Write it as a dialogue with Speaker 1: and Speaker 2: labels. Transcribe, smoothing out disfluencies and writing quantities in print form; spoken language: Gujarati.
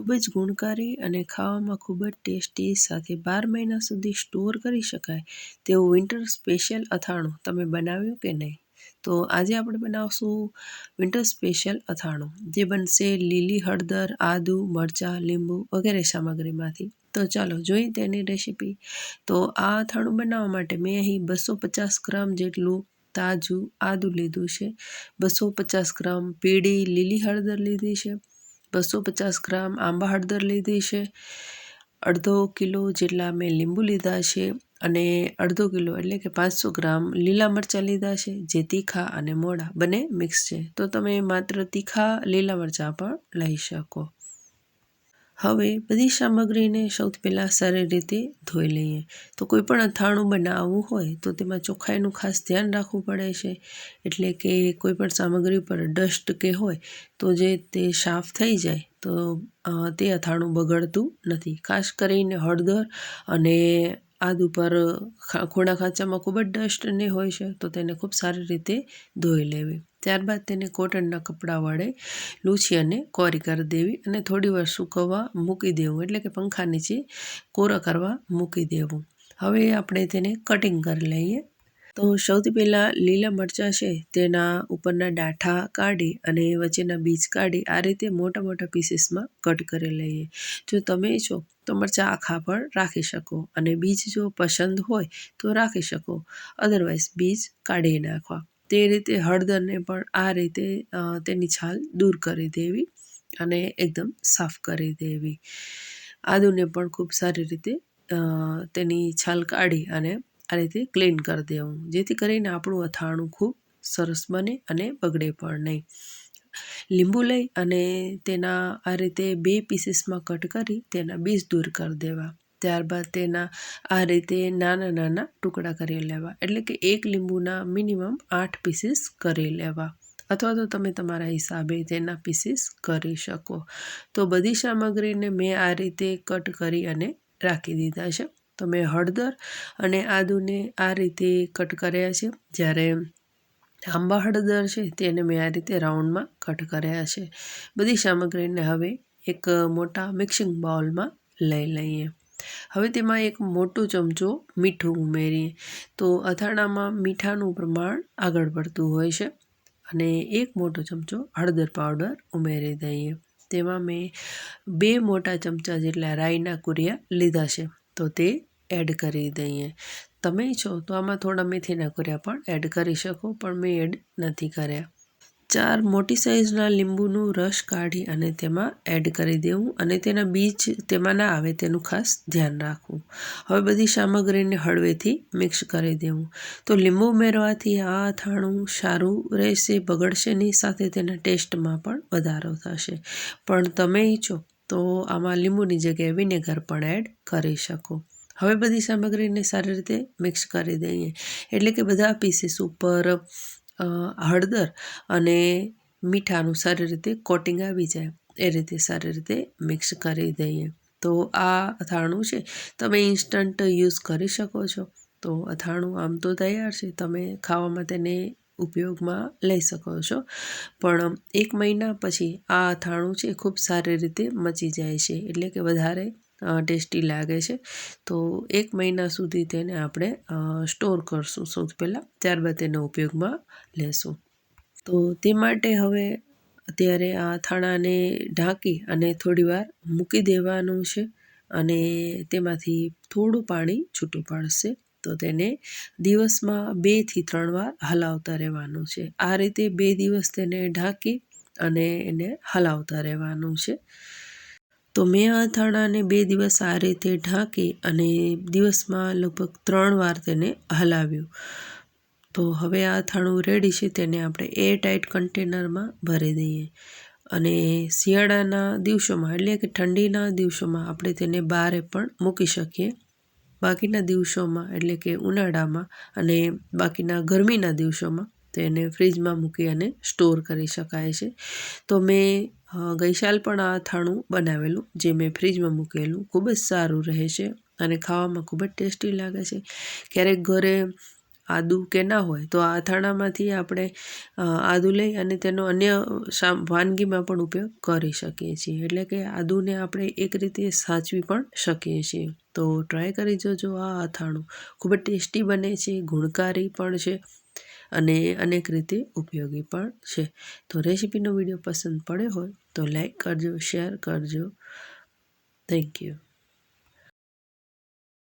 Speaker 1: ખૂબ જ ગુણકારી અને ખાવામાં ખૂબ જ ટેસ્ટી સાથે 12 મહિના સુધી સ્ટોર કરી શકાય તેવું વિન્ટર સ્પેશિયલ અથાણું તમે બનાવ્યું કે નહીં? તો આજે આપણે બનાવશું વિન્ટર સ્પેશિયલ અથાણું, જે બનશે લીલી હળદર, આદુ, મરચાં, લીંબુ વગેરે સામગ્રીમાંથી. તો ચાલો જોઈએ તેની રેસીપી. તો આ અથાણું બનાવવા માટે મેં અહીં 250 ગ્રામ જેટલું તાજું આદુ લીધું છે, 250 ગ્રામ પીળી લીલી હળદર લીધી છે, 250 ગ્રામ આંબા હળદર લીધી છે, અડધો કિલો જેટલા મેં લીંબુ લીધા છે અને અડધો કિલો એટલે કે 500 ગ્રામ લીલા મરચાં લીધા છે, જે તીખા અને મોળા બંને મિક્સ છે. તો તમે માત્ર તીખા લીલા મરચાં પણ લઈ શકો. હવે બધી સામગ્રીને સૌથી પહેલાં સારી રીતે ધોઈ લઈએ. તો કોઈ પણ અથાણું બનાવવું હોય તો તેમાં ચોખ્ખાઈનું ખાસ ધ્યાન રાખવું પડે છે. એટલે કે કોઈ પણ સામગ્રી પર ડસ્ટ કે હોય તો જે તે સાફ થઈ જાય તો તે અથાણું બગડતું નથી. ખાસ કરીને હળદર અને આદુ પર ખૂણા ખાંચામાં ખૂબ જ ડસ્ટ ને હોય છે, તો તેને ખૂબ સારી રીતે ધોઈ લેવી. ત્યારબાદ તેને કોટનના કપડાં વડે લૂછી અને કોરી કરી દેવી અને થોડી વાર સૂકવવા મૂકી દેવું, એટલે કે પંખા નીચે કોરા કરવા મૂકી દેવું. હવે આપણે તેને કટિંગ કરી લઈએ. તો સૌથી પહેલાં લીલા મરચાં છે તેના ઉપરના ડાંઠા કાઢી અને વચ્ચેના બીજ કાઢી આ રીતે મોટા મોટા પીસીસમાં કટ કરી લઈએ. જો તમે છો તો મરચાં આખા પણ રાખી શકો અને બીજ જો પસંદ હોય તો રાખી શકો, અદરવાઇઝ બીજ કાઢી નાખવા. તે રીતે હળદરને પણ આ રીતે તેની છાલ દૂર કરી દેવી અને એકદમ સાફ કરી દેવી. આદુને પણ ખૂબ સારી રીતે તેની છાલ કાઢી અને આ રીતે ક્લીન કરી દેવું, જેથી કરીને આપણું અથાણું ખૂબ સરસ બને અને બગડે પણ નહીં. લીંબુ લઈ અને તેના આ રીતે 2 પીસીસમાં કટ કરી તેના બીજ દૂર કરી દેવા. ત્યારબાદ તેના આ રીતે નાના નાના ટુકડા કરી લેવા, એટલે કે એક લીંબુના મિનિમમ 8 પીસીસ કરી લેવા, અથવા તો તમે તમારા હિસાબે તેના પીસીસ કરી શકો. તો બધી સામગ્રીને મેં આ રીતે કટ કરી અને રાખી દીધા છે. તો મેં હળદર અને આદુને આ રીતે કટ કર્યા છે, જ્યારે આંબા હળદર છે તેને મેં આ રીતે રાઉન્ડમાં કટ કર્યા છે. બધી સામગ્રીને હવે એક મોટા મિક્સિંગ બાઉલમાં લઈ લઈએ. હવે તેમાં એક મોટો ચમચો મીઠું ઉમેરીએ. તો અથાણામાં મીઠાનું પ્રમાણ આગળ પડતું હોય છે અને એક મોટો ચમચો હળદર પાવડર ઉમેરી દઈએ. તેમાં મેં 2 મોટા ચમચા જેટલા રાઈના કુરિયા લીધા છે, તો તે એડ કરી દઈએ. તમે છો તો આમાં થોડા મેથીના કુરિયા પણ એડ કરી શકો, પણ મેં એડ નથી કર્યા. 4 મોટી સાઇઝના લીંબુનું રસ કાઢી અને તેમાં એડ કરી દેવું અને તેના બીજ તેમાં ના આવે તેનું ખાસ ધ્યાન રાખવું. હવે બધી સામગ્રીને હળવેથી મિક્સ કરી દેવું. તો લીંબુ ઉમેરવાથી આ અથાણું સારું રહેશે, બગડશે નહીં, સાથે તેના ટેસ્ટમાં પણ વધારો થશે. પણ તમે ઈચ્છો તો આમાં લીંબુની જગ્યાએ વિનેગર પણ એડ કરી શકો. હવે બધી સામગ્રીને સારી રીતે મિક્સ કરી દઈએ, એટલે કે બધા પીસીસ ઉપર હળદર અને મીઠાનું સારી રીતે કોટિંગ આવી જાય એ રીતે સારી રીતે મિક્સ કરી દઈએ. તો આ અથાણું છે તમે ઇન્સ્ટન્ટ યુઝ કરી શકો છો. તો અથાણું આમ તો તૈયાર છે, તમે ખાવામાં તેને ઉપયોગમાં લઈ શકો છો, પણ 1 મહિના પછી આ અથાણું છે ખૂબ સારી રીતે મચી જાય છે, એટલે કે વધારે ટેસ્ટી લાગે છે. તો 1 મહિના સુધી તેને આપણે સ્ટોર કરશું સૌથી પહેલાં, ત્યારબાદ તેનો ઉપયોગમાં લેશું. તો તે માટે હવે અત્યારે આ અથાણાને ઢાંકી અને થોડીવાર મૂકી દેવાનું છે અને તેમાંથી થોડું પાણી છૂટું પડશે. તો તેને દિવસમાં 2 થી 3 વાર હલાવતા રહેવાનું છે. આ રીતે 2 દિવસ તેને ઢાંકી અને એને હલાવતા રહેવાનું છે. તો મેં આ અથાણાને 2 દિવસ આ રીતે ઢાંકી અને દિવસમાં લગભગ 3 વાર તેને હલાવ્યું. તો હવે આ અથાણું રેડી છે, તેને આપણે એરટાઇટ કન્ટેનરમાં ભરી દઈએ અને શિયાળાના દિવસોમાં એટલે કે ઠંડીના દિવસોમાં આપણે તેને બહાર પણ મૂકી શકીએ. બાકીના દિવસોમાં એટલે કે ઉનાળામાં અને બાકીના ગરમીના દિવસોમાં તેને ફ્રીજમાં મૂકી અને સ્ટોર કરી શકાય છે. તો મેં ગઈ સાલ પણ આ અથાણું બનાવેલું, જે મેં ફ્રીજમાં મૂકેલું, ખૂબ જ સારું રહે છે અને ખાવામાં ખૂબ જ ટેસ્ટી લાગે છે. ક્યારેક ઘરે આદું કે ના હોય તો આ અથાણામાંથી આપણે આદું લઈ અને તેનો અન્ય વાનગીમાં પણ ઉપયોગ કરી શકીએ છીએ. એટલે કે આદુને આપણે એક રીતે સાચવી પણ શકીએ છીએ. તો ટ્રાય કરી જોજો આ અથાણું. ખૂબ જ ટેસ્ટી બને છે, ગુણકારી પણ છે અને અનેક રીતે ઉપયોગી પણ છે. તો રેસીપીનો વિડીયો પસંદ પડ્યો હોય તો લાઈક કરજો, શેર કરજો. Thank you.